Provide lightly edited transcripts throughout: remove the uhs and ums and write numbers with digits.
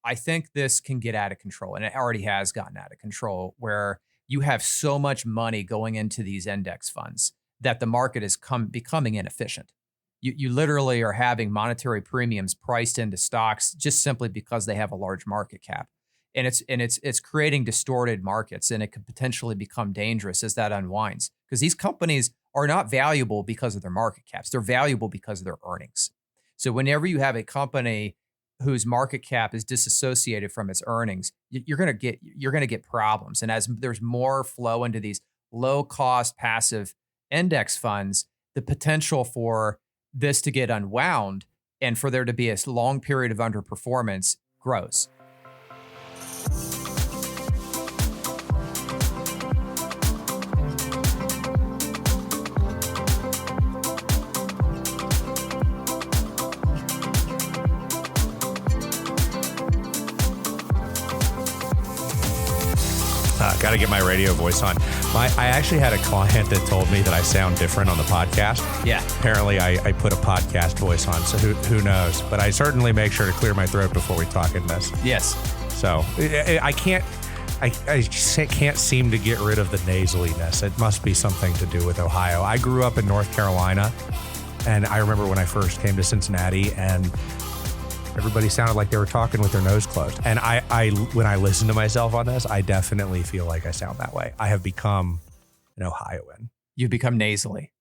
I think this can get out of control, and it already has gotten out of control, where you have so much money going into these index funds that the market is becoming inefficient. You literally are having monetary premiums priced into stocks just simply because they have a large market cap. And it's creating distorted markets, and it could potentially become dangerous as that unwinds, because these companies are not valuable because of their market caps. They're valuable because of their earnings. So whenever you have a company whose market cap is disassociated from its earnings, you're going to get problems. And as there's more flow into these low cost passive index funds, the potential for this to get unwound and for there to be a long period of underperformance grows. Got to get my radio voice on. I actually had a client that told me that I sound different on the podcast. Yeah. Apparently, I put a podcast voice on, so who knows? But I certainly make sure to clear my throat before we talk in this. Yes. So I can't seem to get rid of the nasaliness. It must be something to do with Ohio. I grew up in North Carolina, and I remember when I first came to Cincinnati, and everybody sounded like they were talking with their nose closed. And I when I listen to myself on this, I definitely feel like I sound that way. I have become an Ohioan. You've become nasally.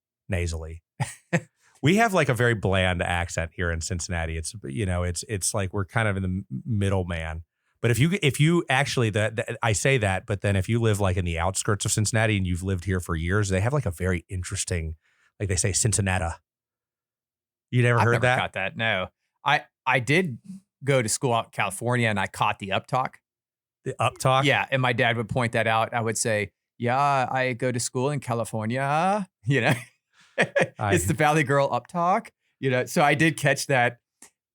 We have like a very bland accent here in Cincinnati. It's like we're kind of in the middleman. But if you actually I say that, but then if you live like in the outskirts of Cincinnati and you've lived here for years, they have like a very interesting, like they say Cincinnati. You never heard that? I've never got that. No. I did go to school out in California, and I caught the uptalk. The uptalk? Yeah. And my dad would point that out. I would say, yeah, I go to school in California. It's the Valley Girl uptalk. So I did catch that.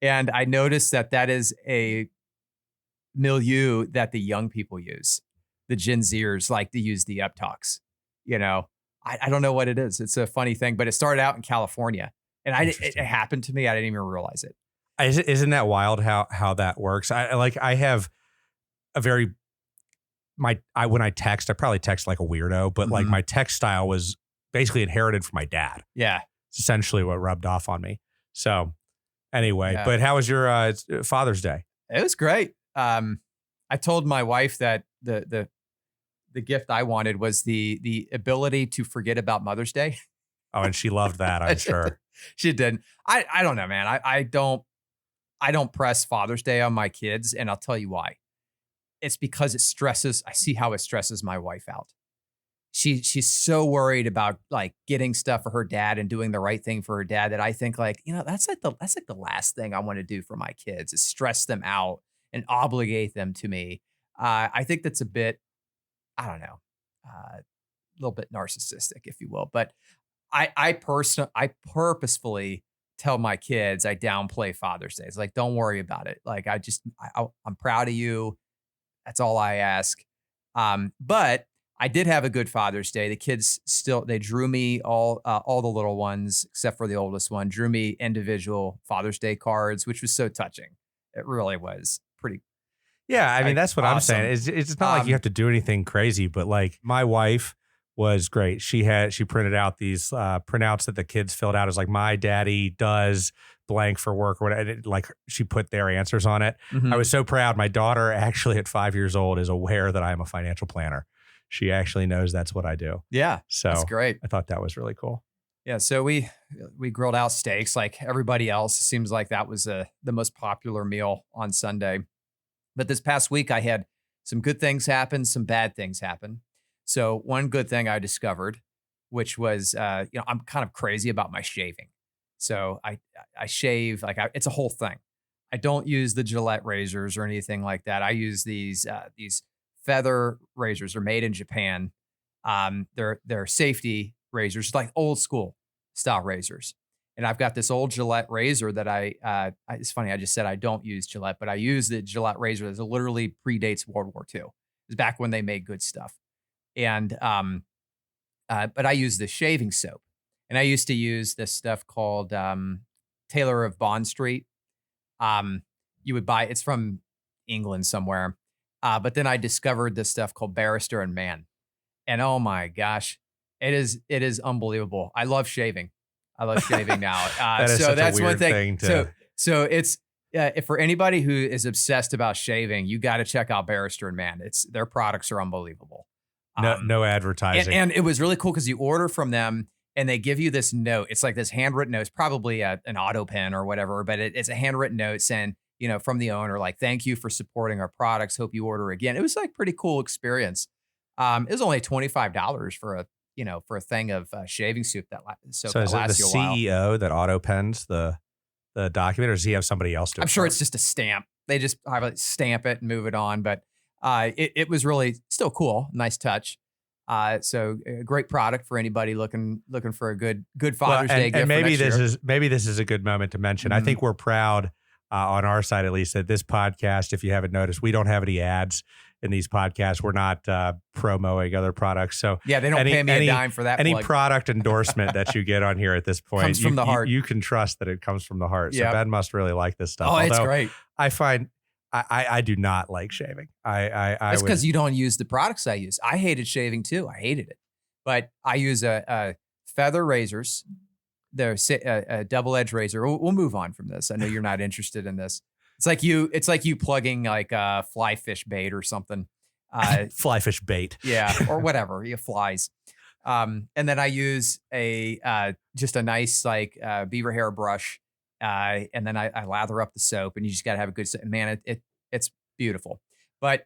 And I noticed that is a milieu that the young people use. The Gen Zers like to use the uptalks. I don't know what it is. It's a funny thing, but it started out in California. And it happened to me. I didn't even realize it. Isn't that wild how that works? I have a very when I text, I probably text like a weirdo, but like my text style was basically inherited from my dad. Yeah. It's essentially what rubbed off on me. So anyway, yeah. But how was your Father's Day? It was great. I told my wife that the gift I wanted was the ability to forget about Mother's Day. Oh, and she loved that, I'm sure. She did. I don't know, man. I don't press Father's Day on my kids, and I'll tell you why. It's because I see how it stresses my wife out. She's so worried about like getting stuff for her dad and doing the right thing for her dad that I think that's like the last thing I want to do for my kids is stress them out and obligate them to me. I think that's a bit, I don't know, a little bit narcissistic, if you will. But I purposefully tell my kids I downplay Father's Day. It's like, don't worry about it. Like I'm proud of you. That's all I ask. But I did have a good Father's Day. The kids they drew me all the little ones, except for the oldest one, drew me individual Father's Day cards, which was so touching. It really was pretty. Yeah. I mean, that's what awesome. I'm saying. It's not like you have to do anything crazy, but like my wife was great. She printed out these printouts that the kids filled out as like, my daddy does blank for work or whatever. Like she put their answers on it. Mm-hmm. I was so proud. My daughter actually at 5 years old is aware that I'm a financial planner. She actually knows that's what I do. Yeah. So that's great. I thought that was really cool. Yeah. So we grilled out steaks like everybody else. It seems like that was the most popular meal on Sunday. But this past week I had some good things happen, some bad things happen. So one good thing I discovered, which was, I'm kind of crazy about my shaving. So I shave it's a whole thing. I don't use the Gillette razors or anything like that. I use these feather razors. They're made in Japan. They're safety razors, like old school style razors. And I've got this old Gillette razor that it's funny. I just said I don't use Gillette, but I use the Gillette razor that literally predates World War II. It's back when they made good stuff. And, but I use the shaving soap, and I used to use this stuff called, Taylor of Bond Street. You would buy, it's from England somewhere. But then I discovered this stuff called Barrister and Man. And oh my gosh, it is unbelievable. I love shaving. I love shaving now. That is so such that's a weird one thing. thing So it's if for anybody who is obsessed about shaving, you got to check out Barrister and Man. Their products are unbelievable. No advertising. And it was really cool because you order from them and they give you this note. It's like this handwritten note. It's probably an auto pen or whatever, but it's a handwritten note saying, from the owner, like, thank you for supporting our products. Hope you order again. It was like pretty cool experience. It was only $25 for a thing of shaving soap that so is it the CEO that auto pens the document, or does he have somebody else do it? I'm sure it's just a stamp. They just stamp it and move it on, but it was really still cool. Nice touch. So a great product for anybody looking for a good Father's Day gift. And maybe this is a good moment to mention. I think we're proud on our side, at least, that this podcast, if you haven't noticed, we don't have any ads in these podcasts. We're not promoting other products. So yeah, they don't pay me a dime for that. Any product endorsement that you get on here at this point comes from the heart. You can trust that it comes from the heart. So Yep. Ben must really like this stuff. Oh, it's great. I find I do not like shaving. It's because you don't use the products I use. I hated shaving too. I hated it, but I use a feather razors. They're a double-edged razor. We'll move on from this. I know you're not interested in this. It's like you plugging like a fly fish bait or something. Fly fish bait. Yeah, or whatever. Flies. And then I use just a nice like beaver hair brush. And then I lather up the soap, and you just got to have a good soap. Man, it's beautiful. But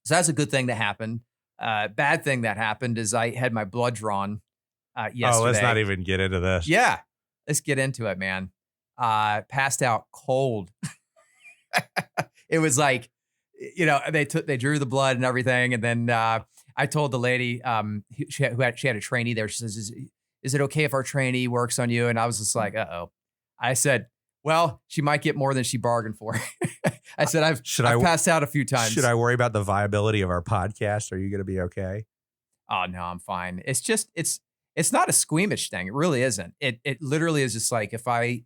so that's a good thing that happened. Bad thing that happened is I had my blood drawn yesterday. Oh, let's not even get into this. Yeah, let's get into it, man. Passed out cold. It was like, they drew the blood and everything, and then I told the lady she had a trainee there. She says, "Is it okay if our trainee works on you?" And I was just like, "Uh-oh." I said, "Well, she might get more than she bargained for." I said, I've passed out a few times. Should I worry about the viability of our podcast? Are you going to be okay? Oh no, I'm fine. It's just it's not a squeamish thing. It really isn't. It literally is just like if I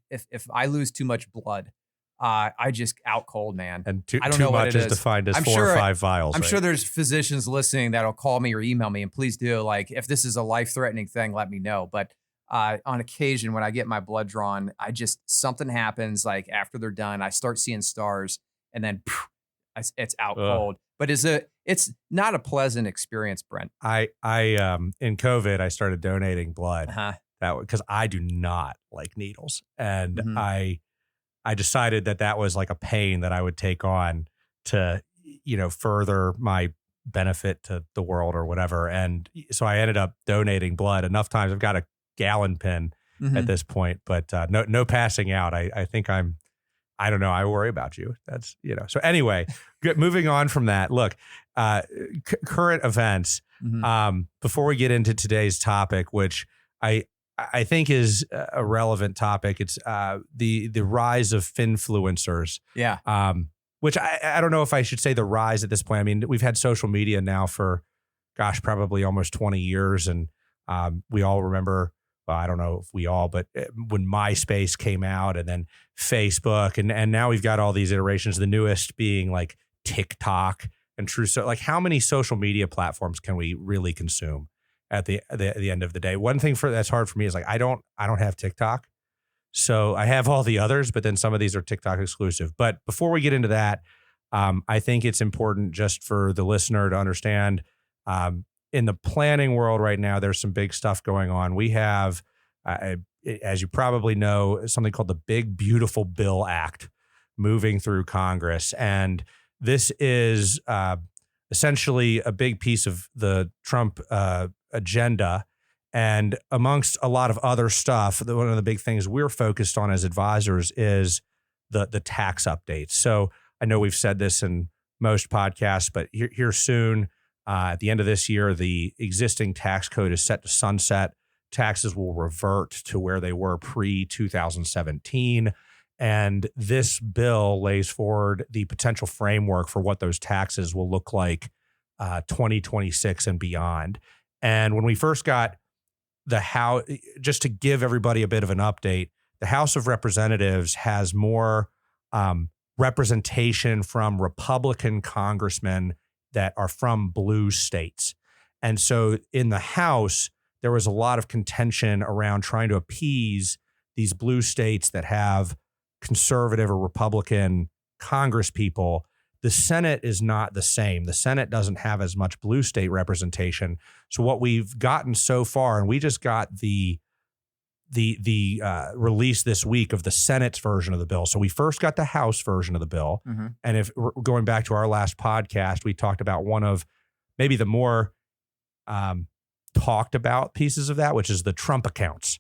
lose too much blood, I just out cold, man. And I don't too know what much it is defined as 4 or 5 vials. I'm right? sure there's physicians listening that'll call me or email me, and please do. Like, if this is a life-threatening thing, let me know. But on occasion, when I get my blood drawn, something happens. Like after they're done, I start seeing stars, and then it's out cold. But it's not a pleasant experience, Brent. I in COVID, I started donating blood. That because I do not like needles, and I decided that was like a pain that I would take on to, further my benefit to the world or whatever. And so I ended up donating blood enough times. I've got a gallon pin at this point, but no passing out. I think I don't know. I worry about you. That's, so anyway, moving on from that, look, current events, before we get into today's topic, which I think is a relevant topic. It's the rise of Finfluencers. Yeah. Which I don't know if I should say the rise at this point. I mean, we've had social media now for, probably almost 20 years. And we all remember, well, I don't know if we all, but when MySpace came out and then Facebook and now we've got all these iterations, the newest being like TikTok and True. So like how many social media platforms can we really consume? At the end of the day, one thing that's hard for me is like I don't have TikTok, so I have all the others, but then some of these are TikTok exclusive. But before we get into that, I think it's important just for the listener to understand. In the planning world right now, there's some big stuff going on. We have, as you probably know, something called the Big Beautiful Bill Act moving through Congress, and this is essentially a big piece of the Trump agenda. And amongst a lot of other stuff, one of the big things we're focused on as advisors is the tax updates. So I know we've said this in most podcasts, but here soon, at the end of this year, the existing tax code is set to sunset. Taxes will revert to where they were pre-2017. And this bill lays forward the potential framework for what those taxes will look like 2026 and beyond. And when we first got the House, just to give everybody a bit of an update, the House of Representatives has more representation from Republican congressmen that are from blue states. And so in the House, there was a lot of contention around trying to appease these blue states that have conservative or Republican Congress people. The Senate is not the same. The Senate doesn't have as much blue state representation. So what we've gotten so far, and we just got the release this week of the Senate's version of the bill. So we first got the House version of the bill. Mm-hmm. And if we're going back to our last podcast, we talked about one of maybe the more talked about pieces of that, which is the Trump accounts.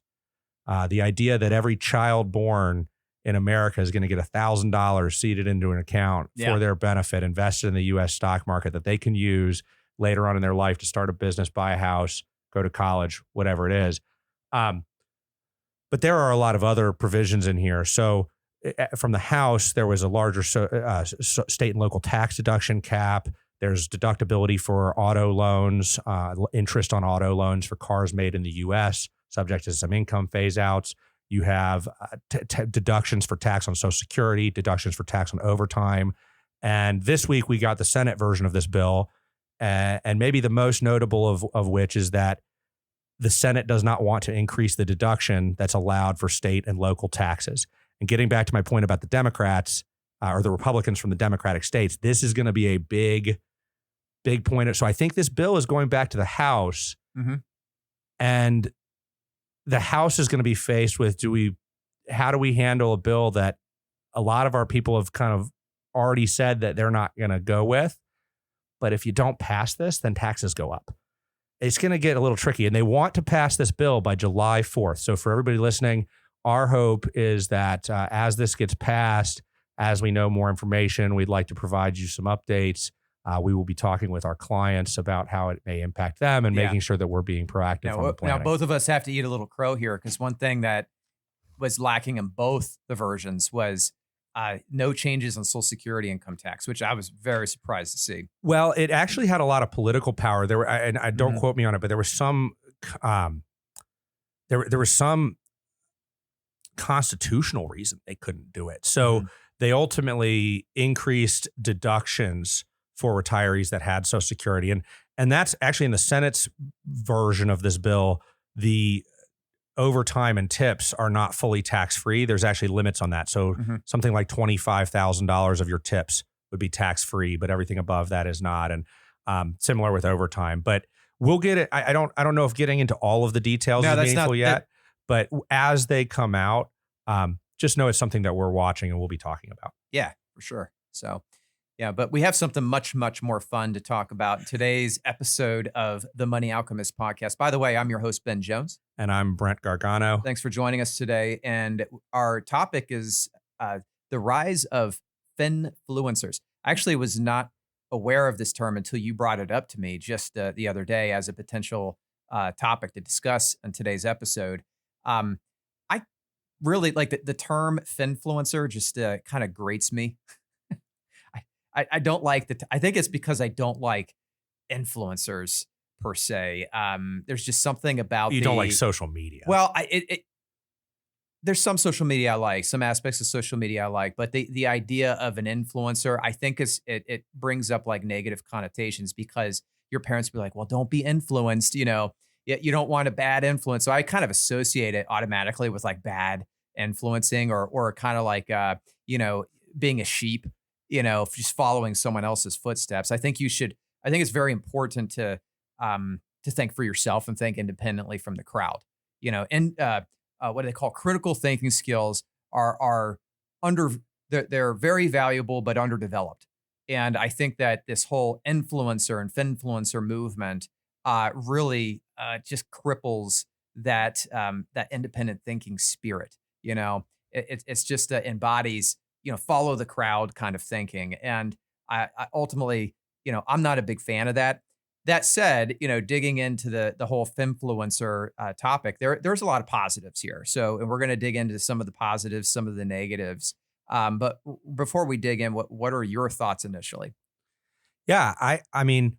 The idea that every child born in America is going to get $1,000 seeded into an account for their benefit, invested in the U.S. stock market that they can use later on in their life to start a business, buy a house, go to college, whatever it is. But there are a lot of other provisions in here. So from the House, there was a larger state and local tax deduction cap. There's deductibility for auto loans, interest on auto loans for cars made in the U.S., subject to some income phase outs. You have deductions for tax on Social Security, deductions for tax on overtime. And this week we got the Senate version of this bill. And maybe the most notable of which is that the Senate does not want to increase the deduction that's allowed for state and local taxes. And getting back to my point about the Democrats or the Republicans from the Democratic states, this is going to be a big point. So I think this bill is going back to the House. Mm-hmm. And the House is going to be faced with, how do we handle a bill that a lot of our people have kind of already said that they're not going to go with? But if you don't pass this, then taxes go up. It's going to get a little tricky. And they want to pass this bill by July 4th. So for everybody listening, our hope is that as this gets passed, as we know more information, we'd like to provide you some updates. We will be talking with our clients about how it may impact them and making sure that we're being proactive on the planning. Now, both of us have to eat a little crow here, because one thing that was lacking in both the versions was no changes on Social Security income tax, which I was very surprised to see. Well, it actually had a lot of political power. There were, and I don't quote me on it, but there was some there was some constitutional reason they couldn't do it. So they ultimately increased deductions for retirees that had Social Security. And that's actually in the Senate's version of this bill. The overtime and tips are not fully tax-free. There's actually limits on that. So something like $25,000 of your tips would be tax-free, but everything above that is not. And similar with overtime. But we'll get it. I don't know if getting into all of the details is meaningful yet, but as they come out, just know it's something that we're watching and we'll be talking about. Yeah, for sure. So yeah, but we have something much, much more fun to talk about in today's episode of the Money Alchemist podcast. By the way, I'm your host, Ben Jones. And I'm Brent Gargano. Thanks for joining us today. And our topic is the rise of Finfluencers. I actually was not aware of this term until you brought it up to me just the other day as a potential topic to discuss in today's episode. I really like the term Finfluencer, just kind of grates me. I don't like I think it's because I don't like influencers per se. There's just something about you don't like social media. Well, there's some social media I like, some aspects of social media I like, but the idea of an influencer, I think it brings up like negative connotations, because your parents be like, well, don't be influenced, you don't want a bad influence. So I kind of associate it automatically with like bad influencing or kind of like being a sheep. Just following someone else's footsteps. I think it's very important to think for yourself and think independently from the crowd. And what do they call critical thinking skills are they're very valuable but underdeveloped. And I think that this whole influencer and Finfluencer movement really just cripples that independent thinking spirit. It's just embodies follow the crowd kind of thinking. And I ultimately, I'm not a big fan of that. That said, digging into the whole Finfluencer topic, there's a lot of positives here. So, and we're going to dig into some of the positives, some of the negatives. But before we dig in, what are your thoughts initially? Yeah, I mean,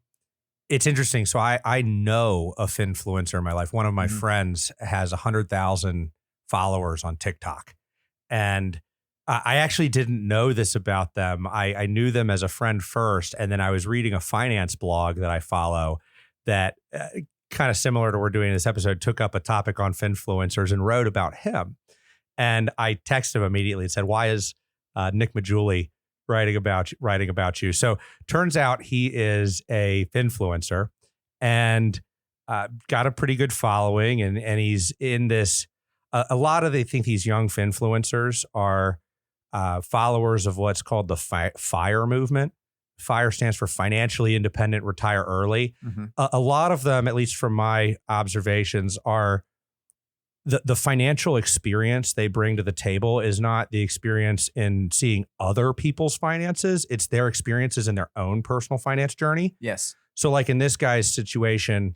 it's interesting. So I know a Finfluencer in my life. One of my friends has 100,000 followers on TikTok. And I actually didn't know this about them. I knew them as a friend first, and then I was reading a finance blog that I follow that kind of similar to what we're doing in this episode, took up a topic on Finfluencers and wrote about him. And I texted him immediately and said, why is Nick Majuli writing about you? So turns out he is a Finfluencer and got a pretty good following. And he's in this, a lot of, they think these young Finfluencers are followers of what's called the FIRE movement. FIRE stands for financially independent, retire early. Mm-hmm. A lot of them, at least from my observations, are the financial experience they bring to the table is not the experience in seeing other people's finances. It's their experiences in their own personal finance journey. Yes. So like in this guy's situation,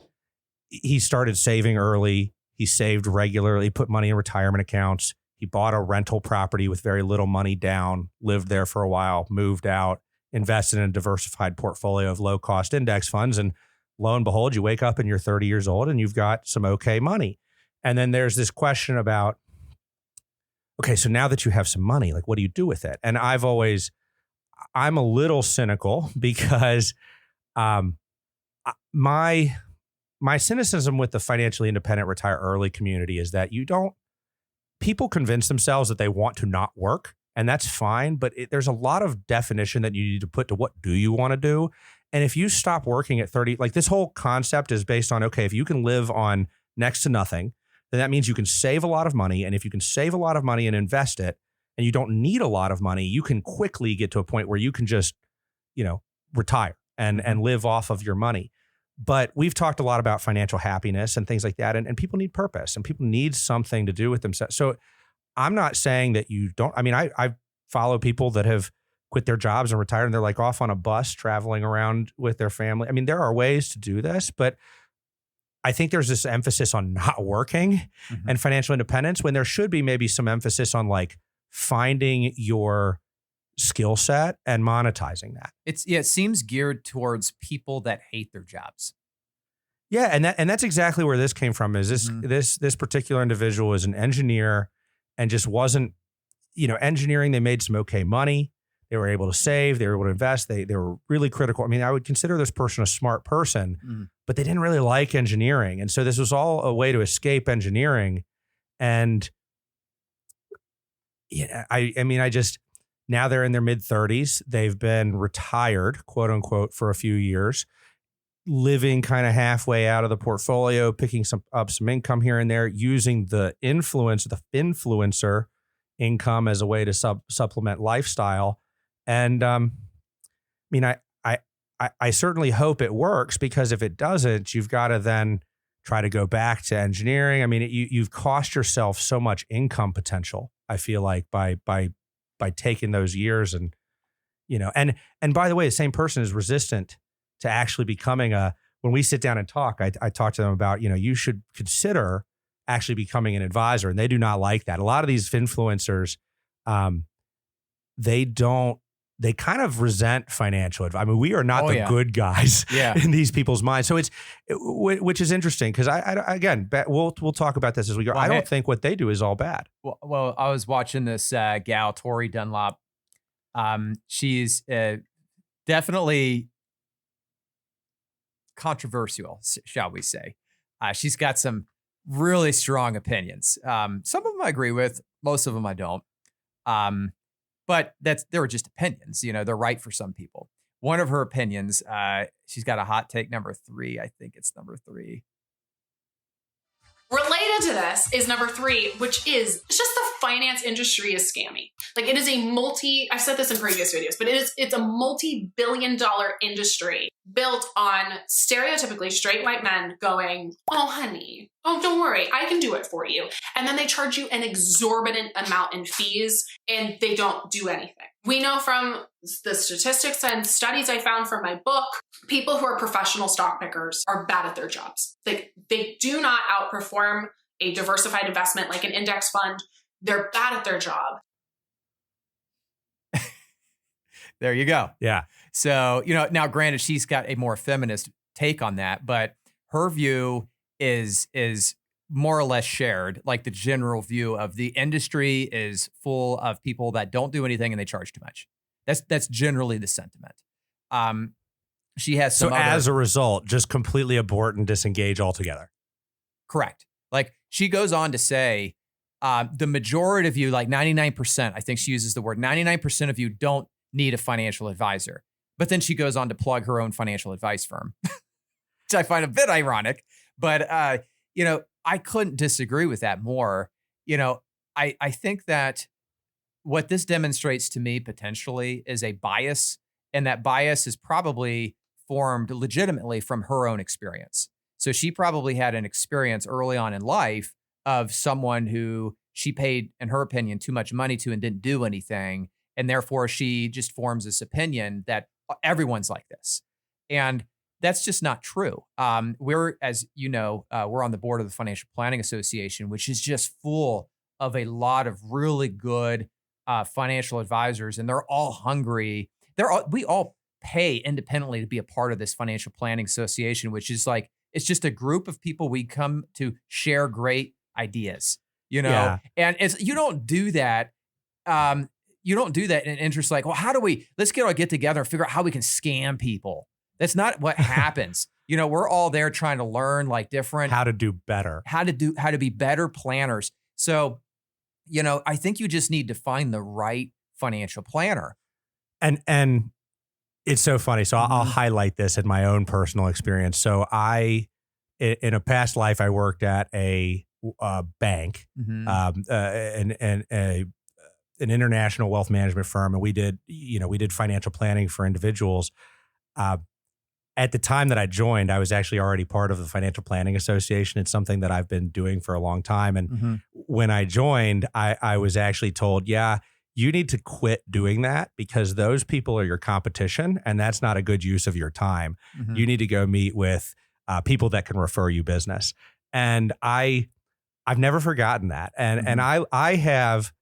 he started saving early. He saved regularly, put money in retirement accounts. He bought a rental property with very little money down, lived there for a while, moved out, invested in a diversified portfolio of low-cost index funds. And lo and behold, you wake up and you're 30 years old and you've got some okay money. And then there's this question about, okay, so now that you have some money, like what do you do with it? And I'm a little cynical because my cynicism with the financially independent retire early community is that people convince themselves that they want to not work, and that's fine. But there's a lot of definition that you need to put to what do you want to do. And if you stop working at 30, like this whole concept is based on, okay, if you can live on next to nothing, then that means you can save a lot of money. And if you can save a lot of money and invest it, and you don't need a lot of money, you can quickly get to a point where you can just, retire and live off of your money. But we've talked a lot about financial happiness and things like that. And people need purpose and people need something to do with themselves. So I'm not saying that you don't. I mean, I follow people that have quit their jobs and retired and they're like off on a bus traveling around with their family. I mean, there are ways to do this, but I think there's this emphasis on not working and financial independence when there should be maybe some emphasis on like finding your skill set and monetizing that. It seems geared towards people that hate their jobs. Yeah, and that's exactly where this came from. Is this particular individual is an engineer and just wasn't, engineering. They made some okay money. They were able to save. They were able to invest. They were really critical. I mean, I would consider this person a smart person, but they didn't really like engineering, and so this was all a way to escape engineering. And now they're in their mid-30s. They've been retired, quote unquote, for a few years, living kind of halfway out of the portfolio, picking up some income here and there, using the Finfluencer income as a way to supplement lifestyle. And I certainly hope it works, because if it doesn't, you've got to then try to go back to engineering. I mean, you've cost yourself so much income potential, I feel like, by taking those years. And and by the way, the same person is resistant to actually becoming when we sit down and talk, I talk to them about, you should consider actually becoming an advisor. And they do not like that. A lot of these Finfluencers, they kind of resent financial advice. I mean, we are not good guys in these people's minds. So which is interesting, because we'll talk about this as we go. Well, I don't think what they do is all bad. Well, I was watching this gal, Tori Dunlap. She's definitely controversial, shall we say. She's got some really strong opinions. Some of them I agree with, most of them I don't. But they were just opinions. They're right for some people. One of her opinions, she's got a hot take number 3. I think it's number 3. Related to this is number 3, which is just the finance industry is scammy. Like, it is I've said this in previous videos, but it's a multi-billion-dollar industry built on stereotypically straight white men going, oh, honey, oh, don't worry, I can do it for you. And then they charge you an exorbitant amount in fees, and they don't do anything. We know from the statistics and studies I found from my book, people who are professional stock pickers are bad at their jobs. Like, they do not outperform a diversified investment like an index fund. They're bad at their job. There you go. Yeah. So, now granted, she's got a more feminist take on that, but her view is more or less shared, like the general view of the industry is full of people that don't do anything and they charge too much. That's generally the sentiment. She has some as a result, just completely abort and disengage altogether. Correct. Like she goes on to say, the majority of you, like 99%, I think she uses the word 99% of you don't need a financial advisor. But then she goes on to plug her own financial advice firm, which I find a bit ironic. But, I couldn't disagree with that more. I think that what this demonstrates to me potentially is a bias, and that bias is probably formed legitimately from her own experience. So she probably had an experience early on in life of someone who she paid, in her opinion, too much money to and didn't do anything. And therefore, she just forms this opinion that everyone's like this. And that's just not true. We're, as you know, we're on the board of the Financial Planning Association, which is just full of a lot of really good financial advisors, and they're all hungry. We all pay independently to be a part of this Financial Planning Association, which is like, it's just a group of people we come to share great ideas, Yeah. and you don't do that. You don't do that in interest like, well, let's get together and figure out how we can scam people. That's not what happens. We're all there trying to learn like different, how to do better, how to be better planners. So, I think you just need to find the right financial planner. And it's so funny. So I'll highlight this in my own personal experience. So in a past life, I worked at a bank, an international wealth management firm, and we did financial planning for individuals. At the time that I joined, I was actually already part of the Financial Planning Association. It's something that I've been doing for a long time. And when I joined, I was actually told, you need to quit doing that because those people are your competition, and that's not a good use of your time. You need to go meet with people that can refer you business. And I've never forgotten that. And I have,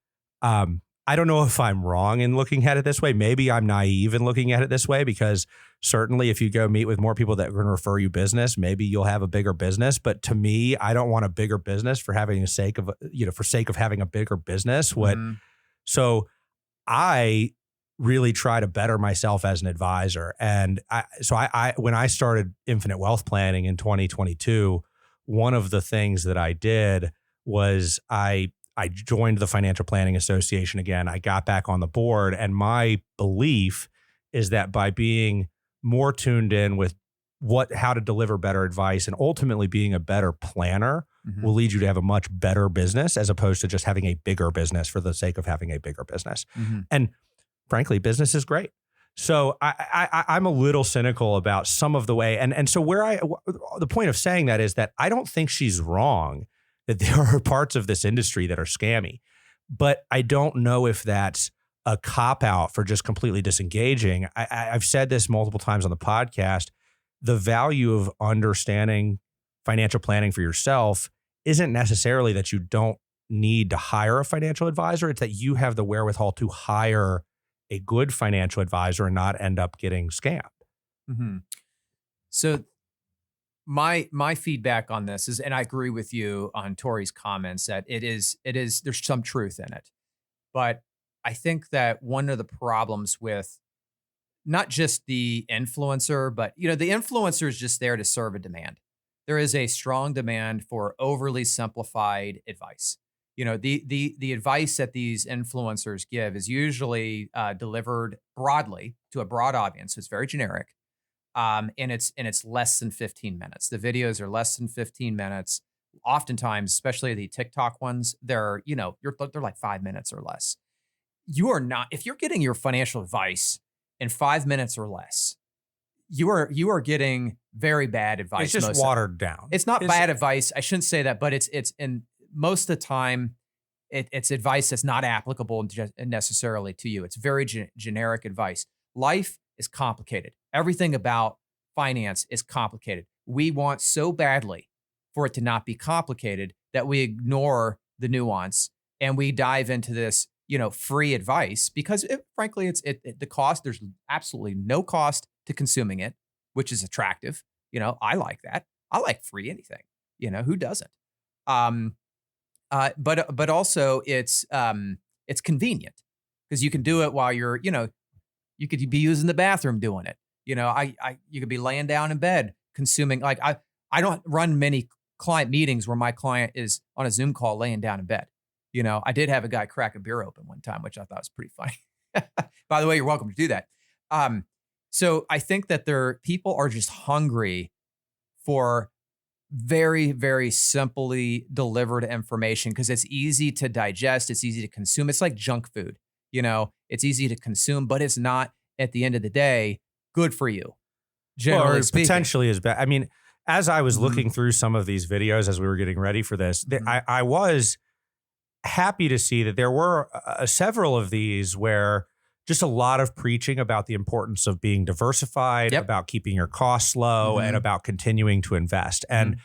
I don't know if I'm wrong in looking at it this way. Maybe I'm naive in looking at it this way, because certainly if you go meet with more people that can refer you business, maybe you'll have a bigger business. But to me, I don't want a bigger business for sake of having a bigger business. So I really try to better myself as an advisor. And when I started Infinite Wealth Planning in 2022, one of the things that I did was I joined the Financial Planning Association again. I got back on the board, and my belief is that by being more tuned in with how to deliver better advice and ultimately being a better planner will lead you to have a much better business, as opposed to just having a bigger business for the sake of having a bigger business. And frankly, business is great. So I'm a little cynical about some of the way. And so the point of saying that is that I don't think she's wrong that there are parts of this industry that are scammy, but I don't know if that's a cop-out for just completely disengaging. I've said this multiple times on the podcast. The value of understanding financial planning for yourself isn't necessarily that you don't need to hire a financial advisor. It's that you have the wherewithal to hire a good financial advisor and not end up getting scammed. So my feedback on this is, and I agree with you on Tori's comments, that it is there's some truth in it. But I think that one of the problems with not just the influencer, but the influencer is just there to serve a demand. There is a strong demand for overly simplified advice. The advice that these influencers give is usually delivered broadly to a broad audience. So it's very generic, and it's less than 15 minutes. The videos are less than 15 minutes. Oftentimes, especially the TikTok ones, they're like 5 minutes or less. You are not, if you're getting your financial advice in 5 minutes or less, you are getting very bad advice. It's just watered down. It's not bad advice. I shouldn't say that, but it's in most of the time, it's advice that's not applicable necessarily to you. It's very generic advice. Life is complicated. Everything about finance is complicated. We want so badly for it to not be complicated that we ignore the nuance and we dive into this, free advice because frankly, the cost, there's absolutely no cost to consuming it, which is attractive. I like that. I like free anything, who doesn't? But also it's convenient because you can do it while you're, you could be using the bathroom doing it. You could be laying down in bed consuming. Like I don't run many client meetings where my client is on a Zoom call laying down in bed. I did have a guy crack a beer open one time, which I thought was pretty funny. By the way, you're welcome to do that. So I think that people are just hungry for very, very simply delivered information because it's easy to digest. It's easy to consume. It's like junk food. It's easy to consume, but it's not, at the end of the day, good for you. Generally speaking. Potentially is bad. I mean, as I was looking through some of these videos as we were getting ready for this, I was happy to see that there were several of these where just a lot of preaching about the importance of being diversified, about keeping your costs low, and about continuing to invest. And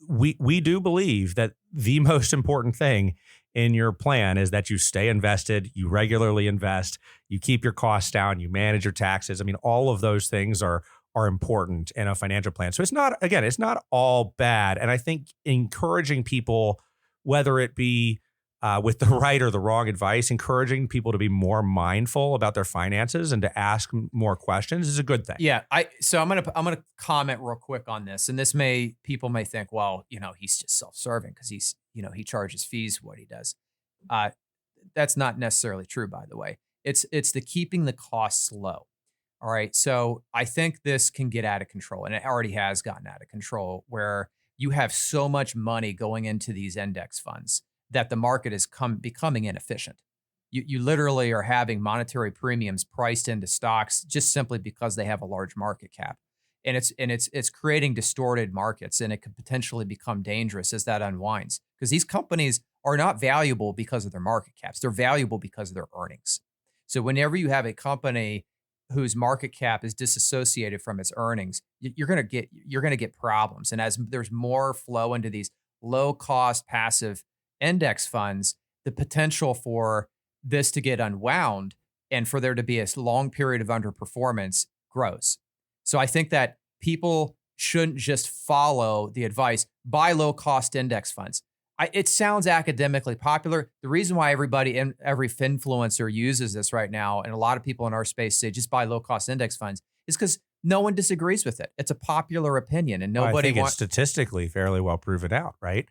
we do believe that the most important thing in your plan is that you stay invested, you regularly invest, you keep your costs down, you manage your taxes. I mean, all of those things are important in a financial plan. So it's not all bad. And I think encouraging people, whether it be with the right or the wrong advice, encouraging people to be more mindful about their finances and to ask more questions is a good thing. Yeah. So I'm gonna comment real quick on this, and people may think, well, he's just self-serving because he charges fees for what he does. That's not necessarily true, by the way. It's the keeping the costs low. All right. So I think this can get out of control, and it already has gotten out of control, where you have so much money going into these index funds that the market is becoming inefficient. You literally are having monetary premiums priced into stocks just simply because they have a large market cap, and it's creating distorted markets, and it could potentially become dangerous as that unwinds, because these companies are not valuable because of their market caps; they're valuable because of their earnings. So whenever you have a company whose market cap is disassociated from its earnings, you're going to get problems. And as there's more flow into these low cost passive index funds, the potential for this to get unwound and for there to be a long period of underperformance grows. So I think that people shouldn't just follow the advice, buy low cost index funds. It sounds academically popular. The reason why every Finfluencer uses this right now, and a lot of people in our space say just buy low cost index funds, is because no one disagrees with it. It's a popular opinion, and nobody wants. It's statistically fairly well proven out, right?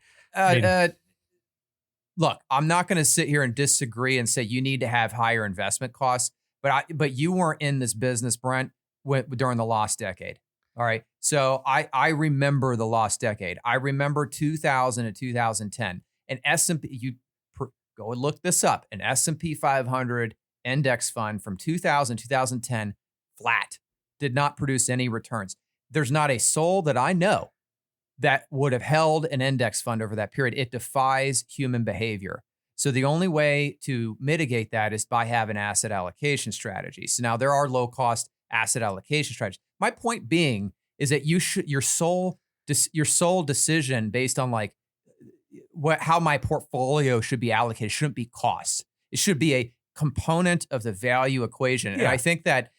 Look, I'm not going to sit here and disagree and say you need to have higher investment costs, but you weren't in this business, Brent, during the lost decade. All right. So I remember the lost decade. I remember 2000 to 2010. An S&P, go and look this up, an S&P 500 index fund from 2000 to 2010, flat, did not produce any returns. There's not a soul that I know that would have held an index fund over that period. It defies human behavior. So the only way to mitigate that is by having asset allocation strategies. So now there are low cost asset allocation strategies. My point being is that your sole decision based on like how my portfolio should be allocated shouldn't be costs. It should be a component of the value equation. Yeah. And I think that,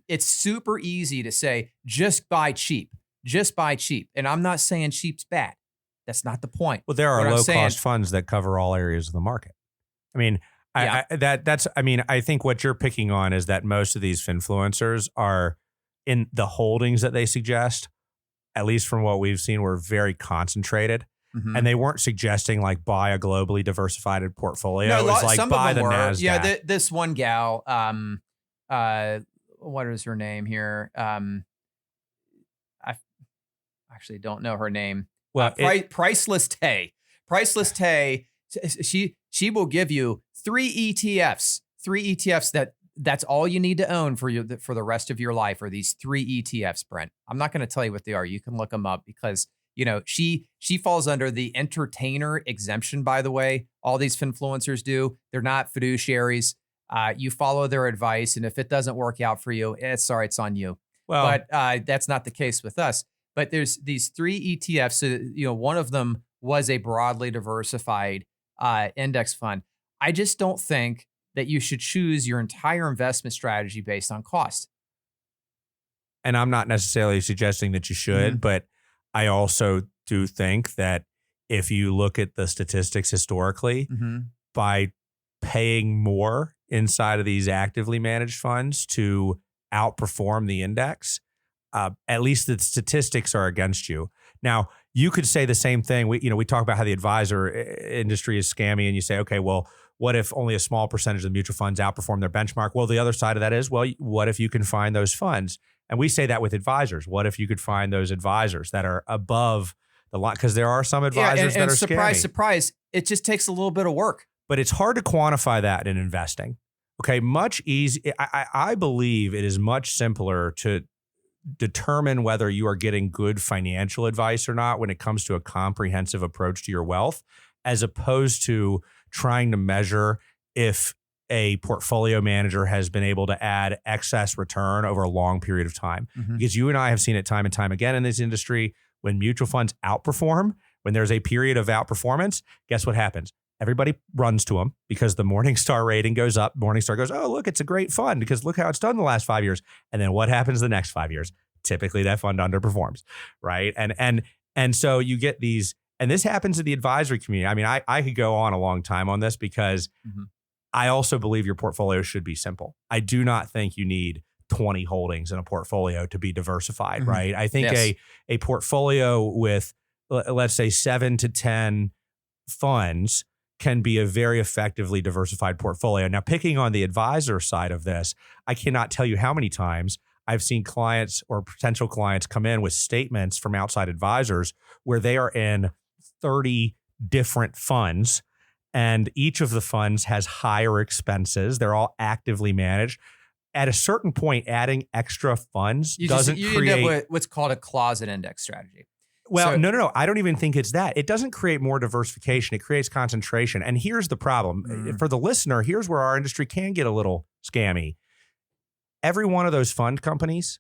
it's super easy to say, just buy cheap. And I'm not saying cheap's bad. That's not the point. Well, there are low-cost funds that cover all areas of the market. I mean, yeah. I think what you're picking on is that most of these Finfluencers are in the holdings that they suggest, at least from what we've seen, were very concentrated. Mm-hmm. And they weren't suggesting like buy a globally diversified portfolio. No, it was like buy the NASDAQ. Yeah, this one gal, what is her name here? I actually don't know her name. Well, Priceless Tay. Priceless Tay. She will give you three ETFs that's all you need to own for the rest of your life, are these three ETFs, Brent. I'm not going to tell you what they are. You can look them up because, she falls under the entertainer exemption, by the way. All these Finfluencers do. They're not fiduciaries. You follow their advice, and if it doesn't work out for you, it's on you. Well, but that's not the case with us. But there's these three ETFs. So, one of them was a broadly diversified index fund. I just don't think that you should choose your entire investment strategy based on cost. And I'm not necessarily suggesting that you should, but I also do think that if you look at the statistics historically, by paying more inside of these actively managed funds to outperform the index, at least the statistics are against you. Now, you could say the same thing. We talk about how the advisor industry is scammy, and you say, okay, well, what if only a small percentage of the mutual funds outperform their benchmark? Well, the other side of that is, well, what if you can find those funds? And we say that with advisors. What if you could find those advisors that are above the line? Because there are some advisors that are surprise, scammy. surprise, it just takes a little bit of work. But it's hard to quantify that in investing. Okay, much easy. I believe it is much simpler to determine whether you are getting good financial advice or not when it comes to a comprehensive approach to your wealth, as opposed to trying to measure if a portfolio manager has been able to add excess return over a long period of time. Because you and I have seen it time and time again in this industry, when mutual funds outperform, when there's a period of outperformance, guess what happens? Everybody runs to them because the Morningstar rating goes up. Morningstar goes, oh, look, it's a great fund because look how it's done the last 5 years. And then what happens the next 5 years? Typically that fund underperforms, right? And so you get these, and this happens in the advisory community. I mean, I could go on a long time on this because I also believe your portfolio should be simple. I do not think you need 20 holdings in a portfolio to be diversified, right? I think a portfolio with, let's say, 7 to 10 funds can be a very effectively diversified portfolio. Now, picking on the advisor side of this, I cannot tell you how many times I've seen clients or potential clients come in with statements from outside advisors where they are in 30 different funds, and each of the funds has higher expenses. They're all actively managed. At a certain point, adding extra funds doesn't create end up what's called a closet index strategy. Well, so, no. I don't even think it's that. It doesn't create more diversification. It creates concentration. And here's the problem. For the listener, here's where our industry can get a little scammy. Every one of those fund companies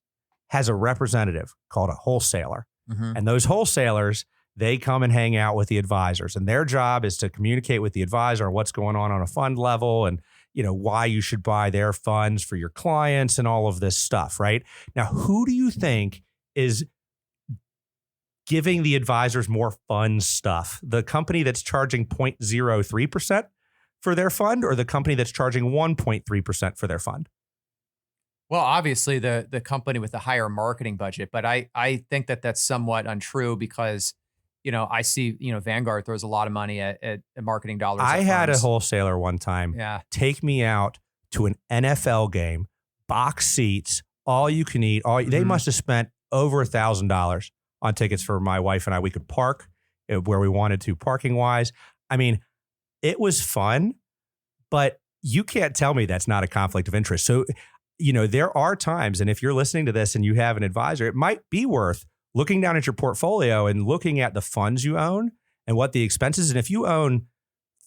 has a representative called a wholesaler. And those wholesalers, they come and hang out with the advisors. And their job is to communicate with the advisor on what's going on a fund level and, why you should buy their funds for your clients and all of this stuff, right? Now, who do you think is giving the advisors more fun stuff? The company that's charging 0.03% for their fund, or the company that's charging 1.3% for their fund? Well, obviously the company with the higher marketing budget, but I think that that's somewhat untrue because, I see, Vanguard throws a lot of money at marketing dollars. I had a wholesaler one time take me out to an NFL game, box seats, all you can eat. They must have spent over $1,000 on tickets for my wife and I. We could park where we wanted to, parking wise. I mean, it was fun, but you can't tell me that's not a conflict of interest. So, there are times, and if you're listening to this and you have an advisor, it might be worth looking down at your portfolio and looking at the funds you own and what the expenses. And if you own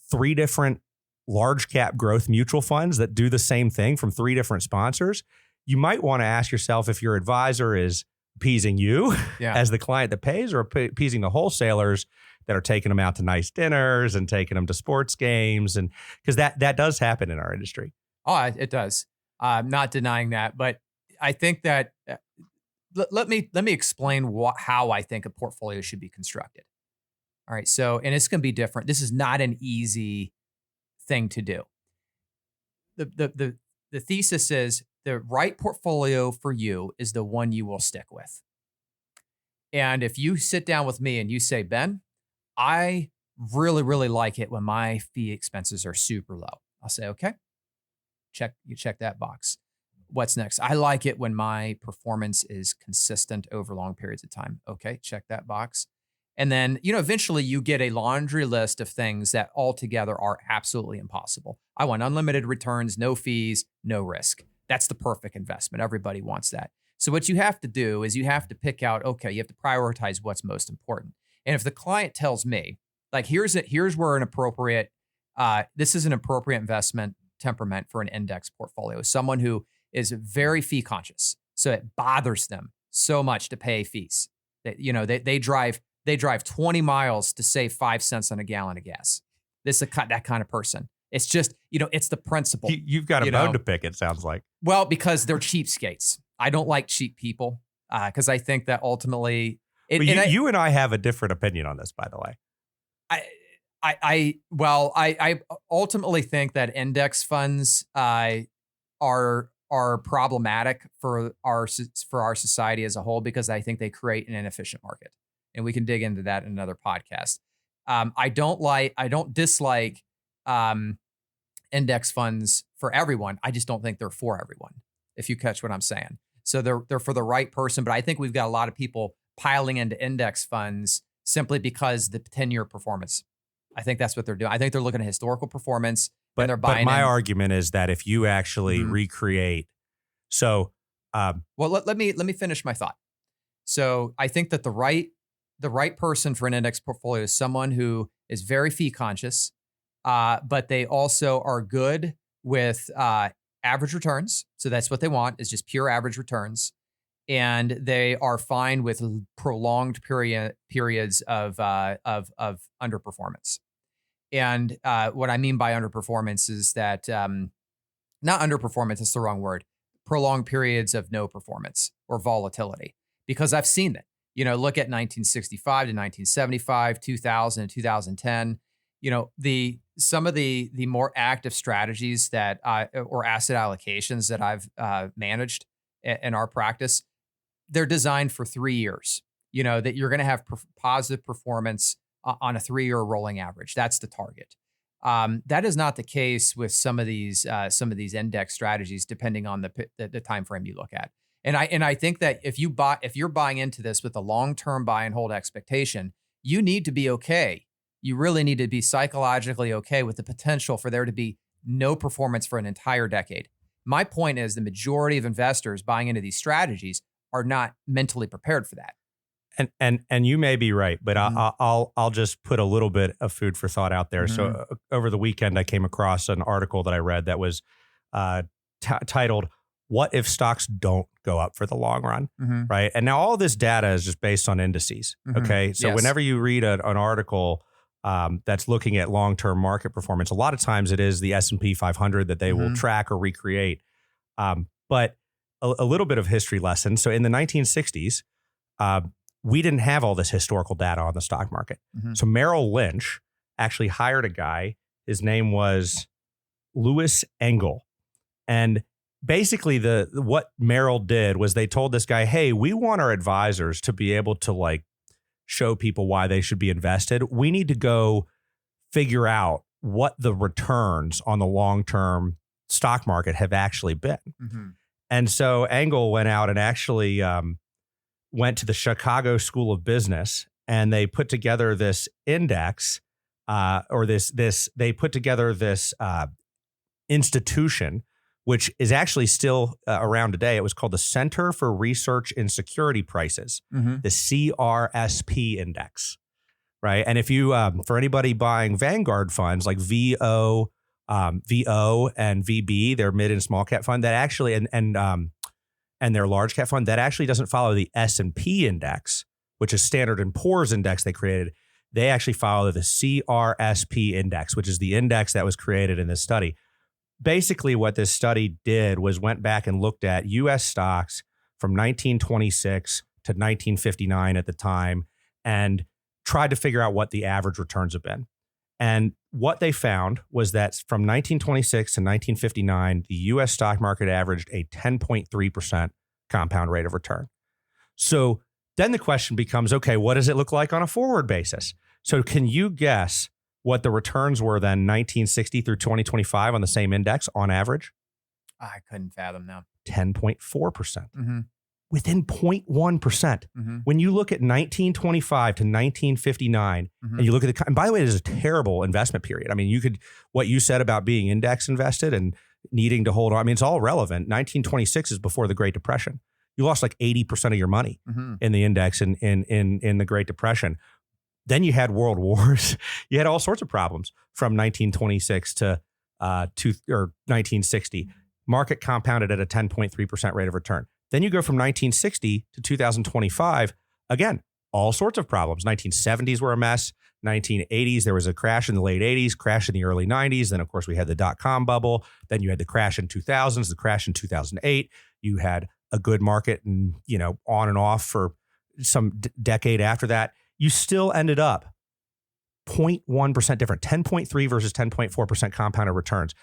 3 different large cap growth mutual funds that do the same thing from 3 different sponsors, you might want to ask yourself if your advisor is appeasing you as the client that pays, or appeasing the wholesalers that are taking them out to nice dinners and taking them to sports games. And because that does happen in our industry. Oh, it does. I'm not denying that, but I think that let me explain how I think a portfolio should be constructed. All right. So, and it's going to be different. This is not an easy thing to do. The thesis is the right portfolio for you is the one you will stick with. And if you sit down with me and you say, Ben, I really, really like it when my fee expenses are super low. I'll say, okay, you check that box. What's next? I like it when my performance is consistent over long periods of time. Okay, check that box. And then, eventually you get a laundry list of things that altogether are absolutely impossible. I want unlimited returns, no fees, no risk. That's the perfect investment. Everybody wants that. So what you have to do is you have to pick out, okay, you have to prioritize what's most important. And if the client tells me, like, here's where this is an appropriate investment temperament for an index portfolio, someone who is very fee conscious. So it bothers them so much to pay fees that, they drive 20 miles to save 5 cents on a gallon of gas. This is that kind of person. It's just, it's the principle. You've got a bone to pick, it sounds like. Well, because they're cheapskates. I don't like cheap people because I think that ultimately... you and I have a different opinion on this, by the way. I ultimately think that index funds are problematic for our society as a whole, because I think they create an inefficient market, and we can dig into that in another podcast. I don't dislike index funds for everyone. I just don't think they're for everyone, if you catch what I'm saying. So they're for the right person, but I think we've got a lot of people piling into index funds simply because the 10-year performance. I think that's what they're doing. I think they're looking at historical performance, and they're buying. But my argument is that if you actually recreate, well, let me finish my thought. So I think that the right person for an index portfolio is someone who is very fee conscious, but they also are good with average returns. So that's what they want, is just pure average returns. And they are fine with prolonged periods of underperformance. And what I mean by underperformance is that not underperformance, it's the wrong word. Prolonged periods of no performance or volatility, because I've seen that. Look at 1965 to 1975, 2000 to 2010. Some of the more active strategies that or asset allocations that I've managed in our practice, they're designed for 3 years. That you're going to have positive performance on a 3-year rolling average. That's the target. That is not the case with some of these index strategies, depending on the time frame you look at. And I think that if you're buying into this with a long-term buy and hold expectation, you need to be okay. You really need to be psychologically okay with the potential for there to be no performance for an entire decade. My point is, the majority of investors buying into these strategies are not mentally prepared for that. And you may be right, but I'll just put a little bit of food for thought out there. Mm-hmm. So over the weekend, I came across an article that I read that was titled, "What if stocks don't go up for the long run?" Mm-hmm. Right. And now all this data is just based on indices. Mm-hmm. Okay. So whenever you read an article that's looking at long-term market performance, a lot of times it is the S&P 500 that they will track or recreate. But a little bit of history lesson. So in the 1960s, we didn't have all this historical data on the stock market. Mm-hmm. So Merrill Lynch actually hired a guy. His name was Louis Engel. And basically what Merrill did was they told this guy, hey, we want our advisors to be able to show people why they should be invested. We need to go figure out what the returns on the long-term stock market have actually been. Mm-hmm. And so Engel went out and actually went to the Chicago School of Business, and they put together this index, they put together this institution, which is actually still around today. It was called the Center for Research in Security Prices, the CRSP index, right? And if you, for anybody buying Vanguard funds like VO and VB, their mid and small cap fund, that actually, and their large cap fund, that actually doesn't follow the S&P index, which is Standard & Poor's index they created. They actually follow the CRSP index, which is the index that was created in this study. Basically, what this study did was went back and looked at U.S. stocks from 1926 to 1959 at the time and tried to figure out what the average returns have been. And what they found was that from 1926 to 1959, the U.S. stock market averaged a 10.3% compound rate of return. So then the question becomes, okay, what does it look like on a forward basis? So can you guess what the returns were then 1960 through 2025 on the same index on average? I couldn't fathom now. 10.4%. Mm-hmm. Within 0.1%. Mm-hmm. When you look at 1925 to 1959, and you look at and by the way, it is a terrible investment period. I mean, what you said about being index invested and needing to hold on, I mean, it's all relevant. 1926 is before the Great Depression. You lost 80% of your money in the index in the Great Depression. Then you had world wars. You had all sorts of problems from 1926 to 1960. Market compounded at a 10.3% rate of return. Then you go from 1960 to 2025. Again, all sorts of problems. 1970s were a mess. 1980s, there was a crash in the late 80s, crash in the early 90s. Then, of course, we had the dot-com bubble. Then you had the crash in 2000s, the crash in 2008. You had a good market and, on and off for some decade after that. You still ended up 0.1% different, 10.3 versus 10.4% compounded returns.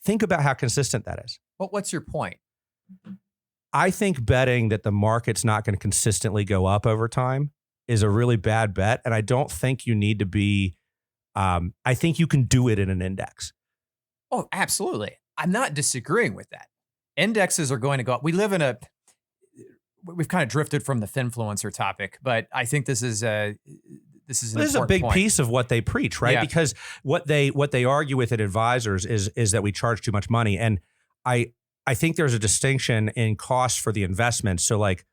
Think about how consistent that is. But what's your point? I think betting that the market's not going to consistently go up over time is a really bad bet. And I don't think you need to be, I think you can do it in an index. Oh, absolutely. I'm not disagreeing with that. Indexes are going to go up. We've kind of drifted from the Finfluencer topic, but I think this is a big point. Piece of what they preach, right? Yeah. Because what they argue with at advisors is that we charge too much money. And I think there's a distinction in cost for the investment. So like,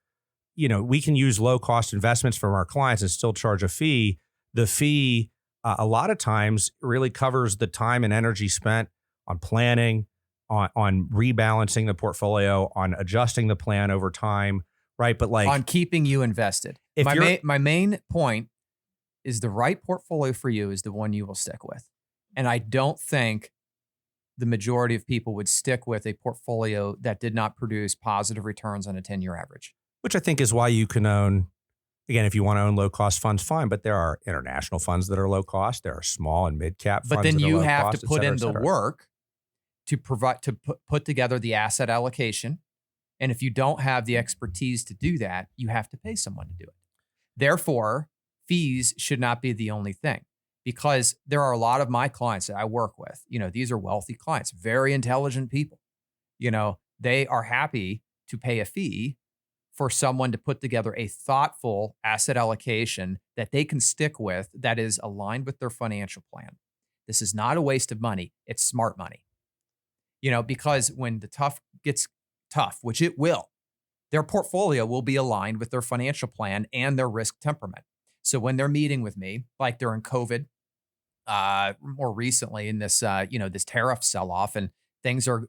we can use low cost investments from our clients and still charge a fee. The fee, a lot of times really covers the time and energy spent on planning, on rebalancing the portfolio, on adjusting the plan over time, right? But like on keeping you invested. My main point is the right portfolio for you is the one you will stick with. And I don't think the majority of people would stick with a portfolio that did not produce positive returns on a 10-year average. Which I think is why you can own, again, if you want to own low-cost funds, fine, but there are international funds that are low-cost. There are small and mid-cap funds that are low-cost. But then you have to put in the work to put together the asset allocation. And if you don't have the expertise to do that, you have to pay someone to do it. Therefore, fees should not be the only thing, because there are a lot of my clients that I work with. These are wealthy clients, very intelligent people. They are happy to pay a fee for someone to put together a thoughtful asset allocation that they can stick with that is aligned with their financial plan. This is not a waste of money. It's smart money. Because when the tough gets tough, which it will, their portfolio will be aligned with their financial plan and their risk temperament. So when they're meeting with me, like during COVID, more recently in this, this tariff sell-off and things are,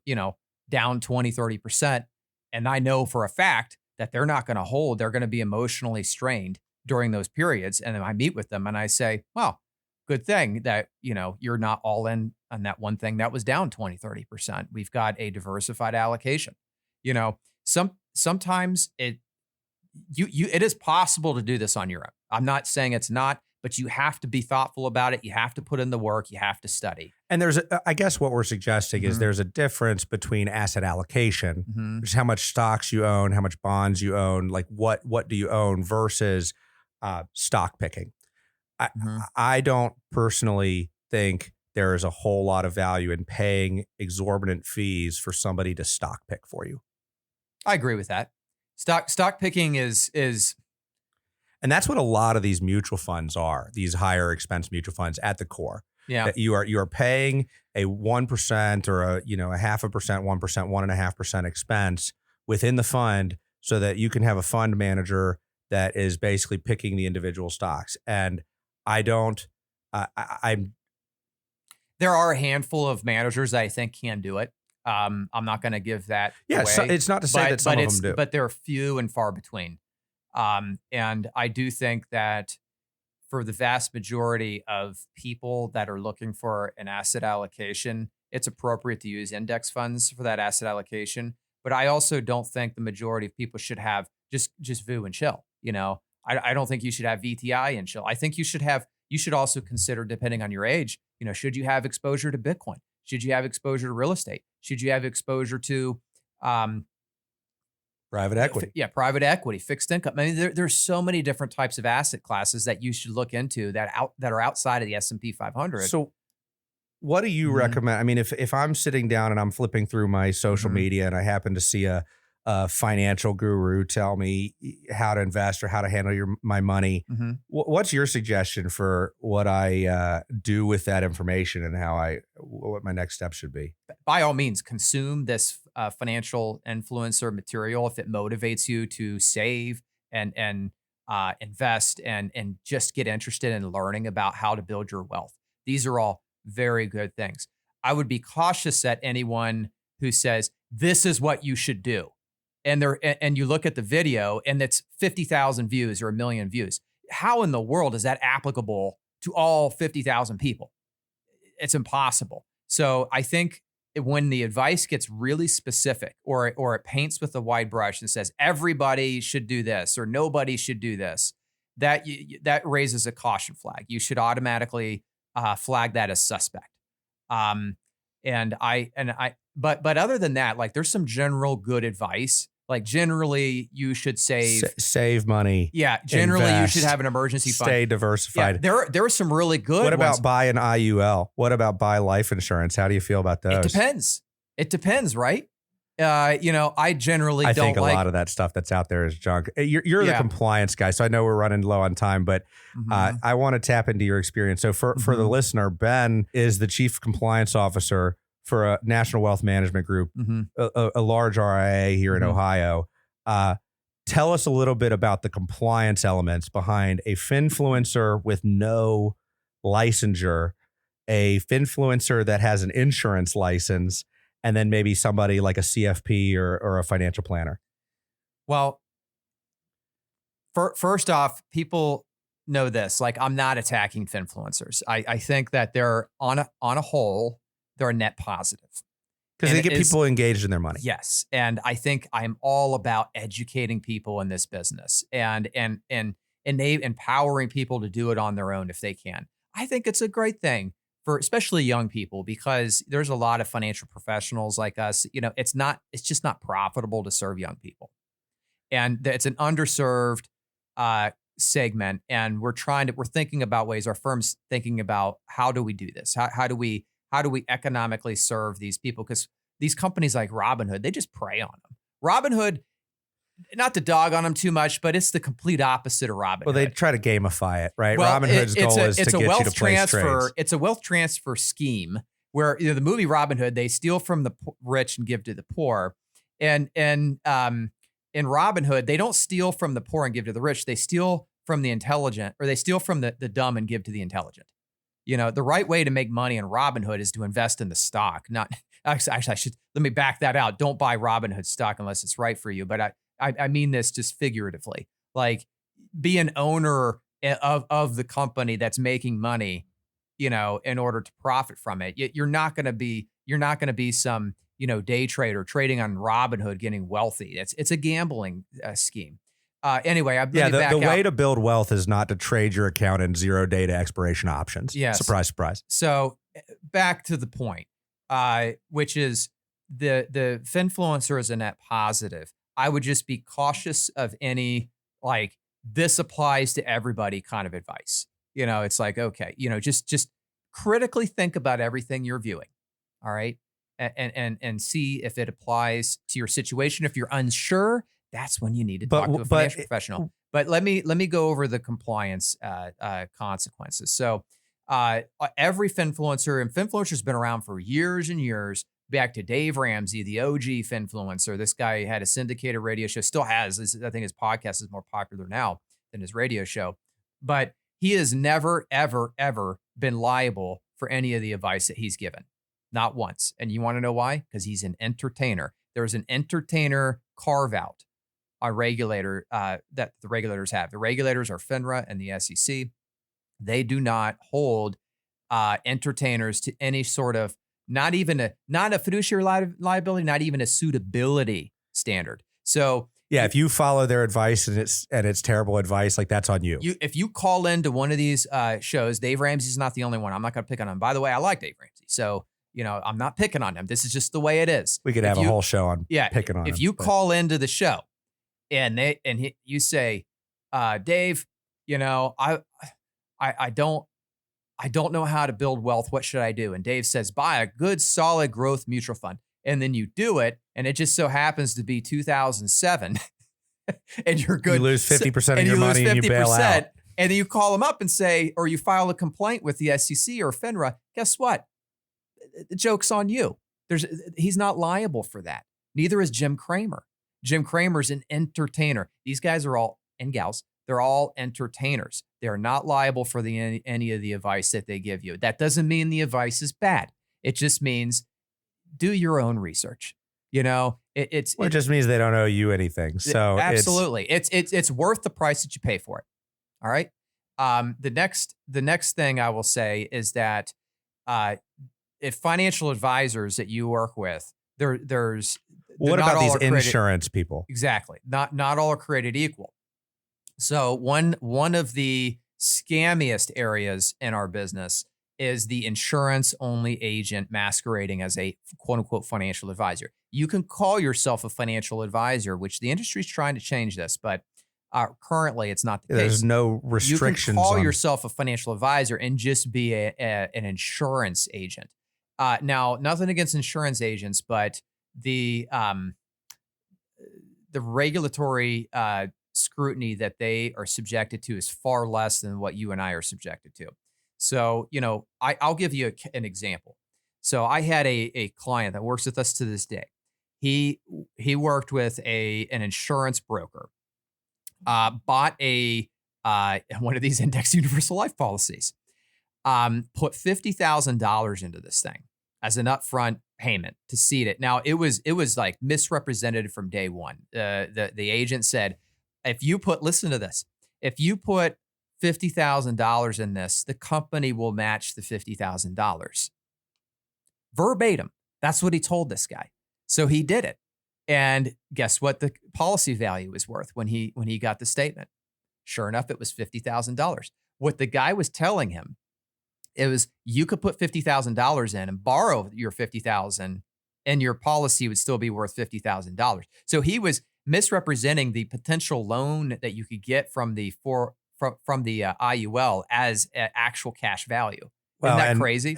down 20, 30%. And I know for a fact that they're not going to hold, they're going to be emotionally strained during those periods. And then I meet with them and I say, well, good thing that, you're not all in on that one thing that was down 20, 30%. We've got a diversified allocation. Sometimes it is possible to do this on your own. I'm not saying it's not, but you have to be thoughtful about it. You have to put in the work. You have to study. And I guess what we're suggesting is there's a difference between asset allocation, which is how much stocks you own, how much bonds you own, like what do you own versus stock picking. I don't personally think there is a whole lot of value in paying exorbitant fees for somebody to stock pick for you. I agree with that. Stock picking is, and that's what a lot of these mutual funds are. These higher expense mutual funds at the core. Yeah, that you are paying a 1% or a 0.5%, 1%, 1.5% expense within the fund, so that you can have a fund manager that is basically picking the individual stocks. And I don't. I'm. There are a handful of managers that I think can do it. I'm not going to give that away. So it's not to say that some of them do, but they're few and far between. And I do think that for the vast majority of people that are looking for an asset allocation, it's appropriate to use index funds for that asset allocation. But I also don't think the majority of people should have just VU and chill. I don't think you should have VTI and chill. I think you should also consider, depending on your age, should you have exposure to Bitcoin? Should you have exposure to real estate? Should you have exposure to private equity? Private equity, fixed income. I mean, there's so many different types of asset classes that you should look into that are outside of the S&P 500. So what do you recommend? I mean, if I'm sitting down and I'm flipping through my social media and I happen to see a financial guru tell me how to invest or how to handle my money, what's your suggestion for what I do with that information and what my next step should be? By all means, consume this financial influencer material if it motivates you to save and invest and just get interested in learning about how to build your wealth. These are all very good things. I would be cautious at anyone who says, this is what you should do. And you look at the video and it's 50,000 views or 1 million views. How in the world is that applicable to all 50,000 people? It's impossible. So I think when the advice gets really specific or it paints with a wide brush and says everybody should do this or nobody should do this, that raises a caution flag. You should automatically flag that as suspect. But other than that, like there's some general good advice. Like generally, you should save money. Yeah, generally invest, you should have an emergency fund. Stay diversified. Yeah, there are some really good. What about ones. buy an IUL? What about buy life insurance? How do you feel about those? It depends, right? I generally don't think a lot of that stuff that's out there is junk. You're the compliance guy, so I know we're running low on time, but I want to tap into your experience. So for the listener, Ben is the chief compliance officer for a national wealth management group, a large RIA here in Ohio. Tell us a little bit about the compliance elements behind a Finfluencer with no licensure, a Finfluencer that has an insurance license, and then maybe somebody like a CFP or a financial planner. Well, first off, people know this. Like, I'm not attacking Finfluencers. I think that they're on a whole, they're a net positive. Because they get people engaged in their money. Yes. And I think I'm all about educating people in this business and empowering people to do it on their own if they can. I think it's a great thing for especially young people, because there's a lot of financial professionals like us. It's just not profitable to serve young people. And it's an underserved segment. And we're thinking about ways, our firm's thinking about how do we do this? How do we economically serve these people? Because these companies like Robinhood, they just prey on them. Robinhood, not to dog on them too much, but it's the complete opposite of Robinhood. Well, they try to gamify it, right? Well, Robinhood's goal is to get you to place trades. It's a wealth transfer scheme where the movie Robinhood, they steal from the rich and give to the poor. And in Robinhood, they don't steal from the poor and give to the rich. They steal from the intelligent, or they steal from the dumb and give to the intelligent. The right way to make money in Robinhood is to invest in the stock. Let me back that out. Don't buy Robinhood stock unless it's right for you. But I mean this just figuratively. Like, be an owner of the company that's making money, in order to profit from it. You're not going to be some, day trader trading on Robinhood getting wealthy. It's a gambling scheme. Anyway, the way to build wealth is not to trade your account in 0 day to expiration options. Yes. Surprise, surprise. So back to the point, which is the Finfluencer is a net positive. I would just be cautious of any, like, this applies to everybody kind of advice. It's like, okay, just critically think about everything you're viewing. All right. And see if it applies to your situation. If you're unsure, that's when you need to talk to a financial professional. But let me go over the compliance consequences. So every Finfluencer, and Finfluencer's been around for years and years, back to Dave Ramsey, the OG Finfluencer. This guy had a syndicated radio show, still has. I think his podcast is more popular now than his radio show. But he has never, ever, ever been liable for any of the advice that he's given. Not once. And you want to know why? Because he's an entertainer. There's an entertainer carve out, a regulator that the regulators have. The regulators are FINRA and the SEC. They do not hold entertainers to any sort of, not a fiduciary liability, not even a suitability standard. So yeah, if you follow their advice and it's terrible advice, like, that's on you. If you call into one of these shows, Dave Ramsey's not the only one. I'm not going to pick on him. By the way, I like Dave Ramsey, so I'm not picking on him. This is just the way it is. We could have a whole show on picking on him. If you call into the show and you say, Dave, I don't know how to build wealth. What should I do? And Dave says, buy a good, solid growth mutual fund. And then you do it, and it just so happens to be 2007, and you're good. You lose 50% of your money and you bail out. And then you call them up and say, or you file a complaint with the SEC or FINRA. Guess what? The joke's on you. He's not liable for that. Neither is Jim Cramer. Jim Cramer's an entertainer. These guys are all, and gals, they're all entertainers. They're not liable for any of the advice that they give you. That doesn't mean the advice is bad. It just means do your own research. It just means they don't owe you anything. So absolutely, it's worth the price that you pay for it. All right. The next thing I will say is that if financial advisors that you work with, there's what about these insurance people? Exactly. Not all are created equal. So one of the scammiest areas in our business is the insurance only agent masquerading as a quote unquote financial advisor. You can call yourself a financial advisor, which the industry is trying to change this, but currently it's not the case. There's no restrictions. You can call yourself a financial advisor and just be an insurance agent. Now, nothing against insurance agents, but the regulatory scrutiny that they are subjected to is far less than what you and I are subjected to. So, I'll give you an example. So I had a client that works with us to this day. He worked with an insurance broker, bought one of these index universal life policies, put $50,000 into this thing as an upfront payment to seed it. Now it was like misrepresented from day one. The agent said, listen to this, if you put $50,000 in this, the company will match the $50,000. Verbatim. That's what he told this guy. So he did it. And guess what the policy value is worth when he got the statement? Sure enough, it was $50,000. What the guy was telling him, it was, you could put $50,000 in and borrow your $50,000 and your policy would still be worth $50,000. So he was misrepresenting the potential loan that you could get from the IUL as actual cash value. Isn't that crazy?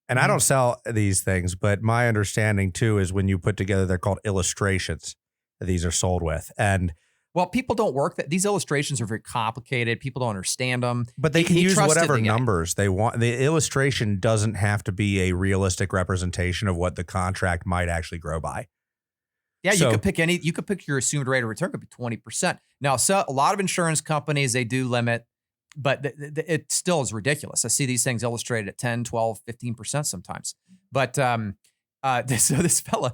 And I don't sell these things, but my understanding too is when you put together, they're called illustrations that these are sold with. And well, people don't work that. These illustrations are very complicated. People don't understand them. But they can use whatever numbers they want. The illustration doesn't have to be a realistic representation of what the contract might actually grow by. Yeah, so, you could pick your assumed rate of return could be 20%. Now, so a lot of insurance companies, they do limit, but it still is ridiculous. I see these things illustrated at 10, 12, 15% sometimes. But so this fella,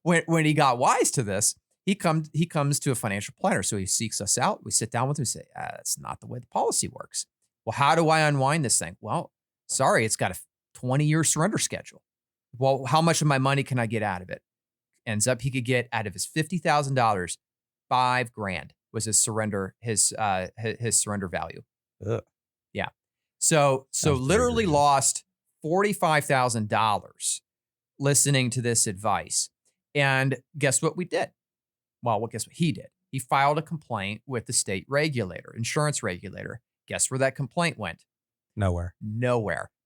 when he got wise to this, he comes to a financial planner. So he seeks us out. We sit down with him and say, that's not the way the policy works. Well, how do I unwind this thing? Well, sorry, it's got a 20-year surrender schedule. Well, how much of my money can I get out of it? Ends up he could get out of his $50,000, $5,000 was his surrender value. Ugh. Yeah. So literally lost $45,000 listening to this advice. And guess what we did? Well, guess what he did? He filed a complaint with the state regulator, insurance regulator. Guess where that complaint went? Nowhere,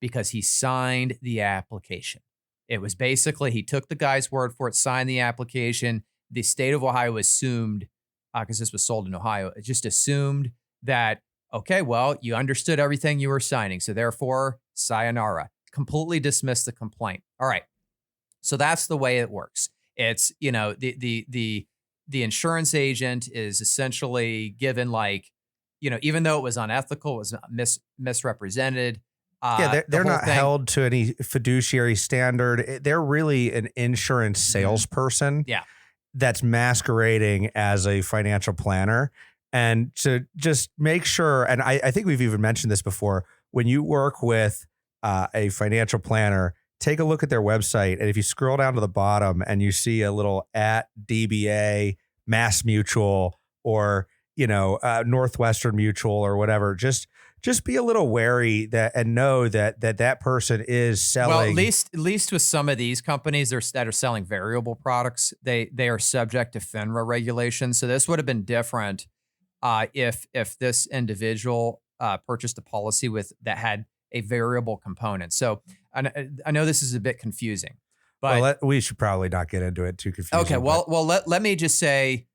because he signed the application. It was basically, he took the guy's word for it, signed the application. The state of Ohio assumed, because this was sold in Ohio, it just assumed that, okay, well, you understood everything you were signing. So therefore, sayonara, completely dismissed the complaint. All right. So that's the way it works. It's, the insurance agent is essentially given even though it was unethical, it was misrepresented. They're not held to any fiduciary standard. They're really an insurance salesperson. Yeah. That's masquerading as a financial planner. And to just make sure, and I think we've even mentioned this before, when you work with a financial planner, take a look at their website. And if you scroll down to the bottom and you see a little @DBA, Mass Mutual, or, Northwestern Mutual or whatever, just be a little wary and know that person is selling. Well, at least with some of these companies that are selling variable products, they are subject to FINRA regulations. So this would have been different if this individual purchased a policy that had a variable component. So I know this is a bit confusing, but we should probably not get into it too confusing. Okay, well, let me just say,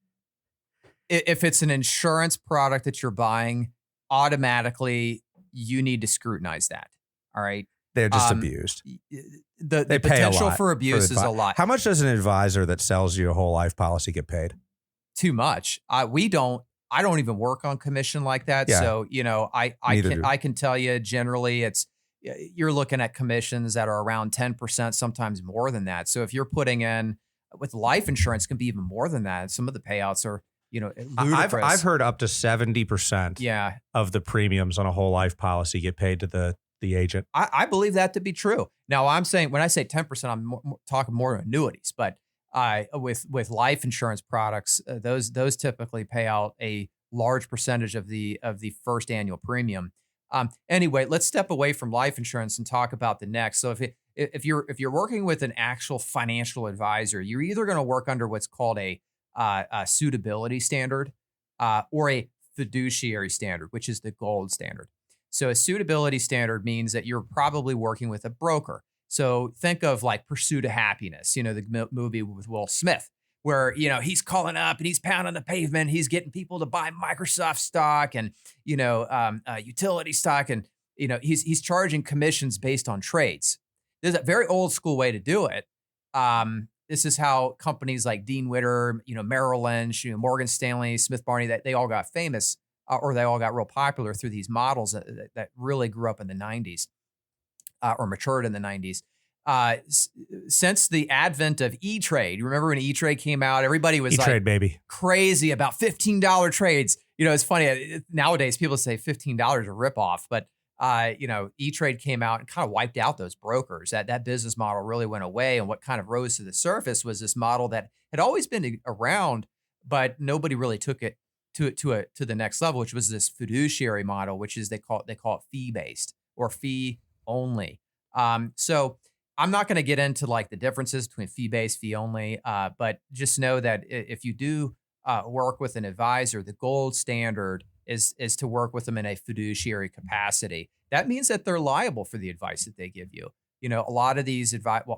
if it's an insurance product that you're buying, automatically you need to scrutinize that. All right. They're just abused. The potential for abuse is a lot. How much does an advisor that sells you a whole life policy get paid? Too much. I don't even work on commission like that. Yeah. So, I can tell you generally you're looking at commissions that are around 10%, sometimes more than that. So if you're putting in with life insurance, it can be even more than that. Some of the payouts are, ludicrous. I've heard up to 70% of the premiums on a whole life policy get paid to the agent. I believe that to be true. Now, I'm saying when I say 10%, I'm talking more annuities, but with life insurance products, those typically pay out a large percentage of the first annual premium. Anyway, let's step away from life insurance and talk about the next. So if you're working with an actual financial advisor, you're either going to work under what's called a suitability standard or a fiduciary standard, which is the gold standard. So a suitability standard means that you're probably working with a broker. So think of like Pursuit of Happiness, the movie with Will Smith, where, he's calling up and he's pounding the pavement. He's getting people to buy Microsoft stock and, utility stock. And, he's charging commissions based on trades. There's a very old school way to do it. This is how companies like Dean Witter, Merrill Lynch, Morgan Stanley, Smith Barney, that they all got famous or they all got real popular through these models that really grew up in the 90s or matured in the 90s. Since the advent of E-Trade, you remember when E-Trade came out, everybody was E-Trade, baby, crazy about $15 trades. It's funny. Nowadays, people say $15 a ripoff, but E-Trade came out and kind of wiped out those brokers. That business model really went away. And what kind of rose to the surface was this model that had always been around, but nobody really took it to the next level, which was this fiduciary model, which is they call it fee-based or fee only. So I'm not going to get into like the differences between fee-based, fee-only, but just know that if you do work with an advisor, the gold standard is to work with them in a fiduciary capacity. That means that they're liable for the advice that they give you. A lot of these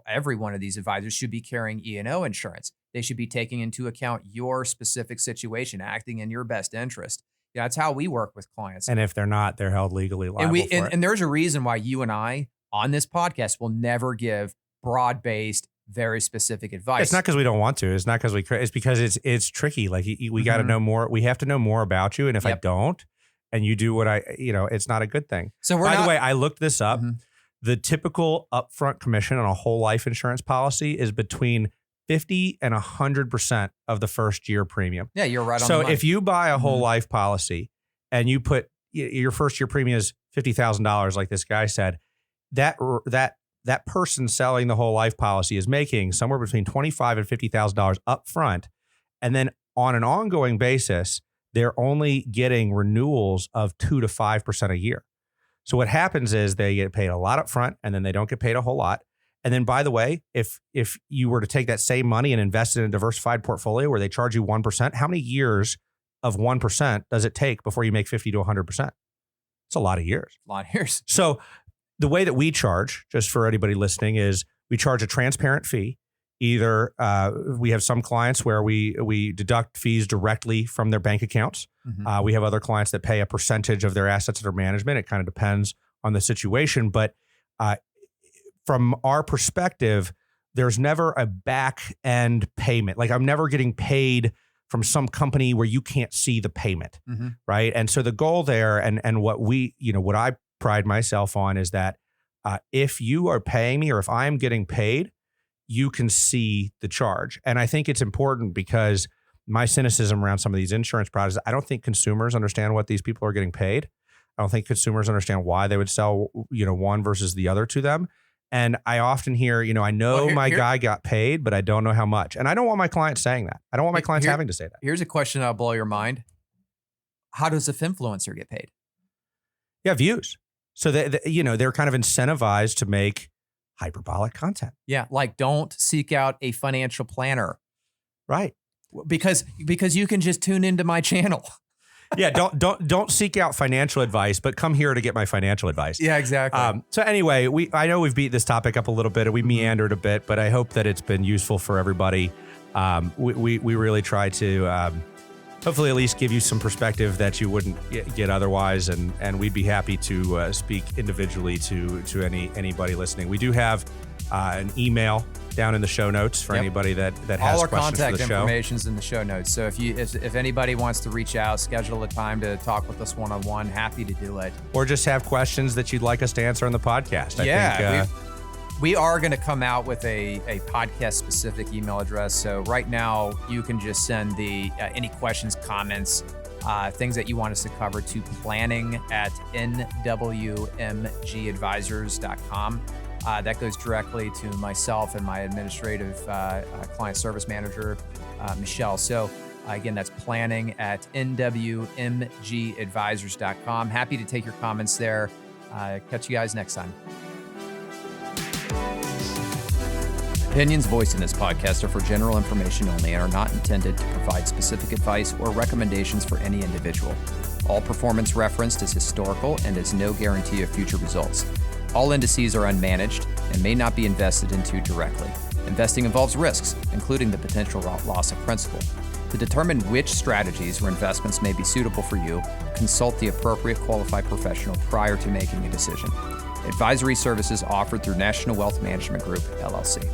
every one of these advisors should be carrying E&O insurance. They should be taking into account your specific situation, acting in your best interest. That's how we work with clients. And if they're not, they're held legally liable for it. And there's a reason why you and I on this podcast will never give broad-based, very specific advice. It's not because we don't want to. It's not because it's because it's tricky. Like we got to know more. We have to know more about you. And if I don't, and you do what it's not a good thing. So by the way, I looked this up. Mm-hmm. The typical upfront commission on a whole life insurance policy is between 50 and 100% of the first year premium. Yeah, you're right on the money. So if you buy a whole life policy and you put your first year premium is $50,000, like this guy said, that person selling the whole life policy is making somewhere between $25,000 and $50,000 up front. And then on an ongoing basis, they're only getting renewals of 2 to 5% a year. So what happens is they get paid a lot up front and then they don't get paid a whole lot. And then, by the way, if you were to take that same money and invest it in a diversified portfolio where they charge you 1%, how many years of 1% does it take before you make 50 to 100%? It's a lot of years. A lot of years. So the way that we charge, just for anybody listening, is we charge a transparent fee. Either we have some clients where we deduct fees directly from their bank accounts. Mm-hmm. We have other clients that pay a percentage of their assets under management. It kind of depends on the situation. But from our perspective, there's never a back end payment. Like I'm never getting paid from some company where you can't see the payment, right? And so the goal there, and what what I pride myself on is that if you are paying me or if I'm getting paid, you can see the charge. And I think it's important because my cynicism around some of these insurance products, I don't think consumers understand what these people are getting paid. I don't think consumers understand why they would sell, one versus the other to them. And I often hear, I know my guy got paid, but I don't know how much. And I don't want my clients saying that. I don't want my clients having to say that. Here's a question that'll blow your mind. How does a Finfluencer get paid? Yeah, views. So they're kind of incentivized to make hyperbolic content. Yeah, like don't seek out a financial planner. Right. Because you can just tune into my channel. Yeah, don't seek out financial advice, but come here to get my financial advice. Yeah, exactly. So anyway, I know we've beat this topic up a little bit and we meandered a bit, but I hope that it's been useful for everybody. We really try to hopefully at least give you some perspective that you wouldn't get otherwise, and we'd be happy to speak individually to anybody listening. We do have an email down in the show notes for anybody that has questions for the show. All our contact information's in the show notes. So if anybody wants to reach out, schedule a time to talk with us one-on-one, happy to do it. Or just have questions that you'd like us to answer on the podcast. I think we are going to come out with a podcast-specific email address. So right now, you can just send any questions, comments, things that you want us to cover to planning@nwmgadvisors.com. That goes directly to myself and my administrative client service manager, Michelle. So Again, that's planning at nwmgadvisors.com. Happy to take your comments there. Catch you guys next time. Opinions voiced in this podcast are for general information only and are not intended to provide specific advice or recommendations for any individual. All performance referenced is historical and is no guarantee of future results. All indices are unmanaged and may not be invested into directly. Investing involves risks, including the potential loss of principal. To determine which strategies or investments may be suitable for you, consult the appropriate qualified professional prior to making a decision. Advisory services offered through National Wealth Management Group, LLC.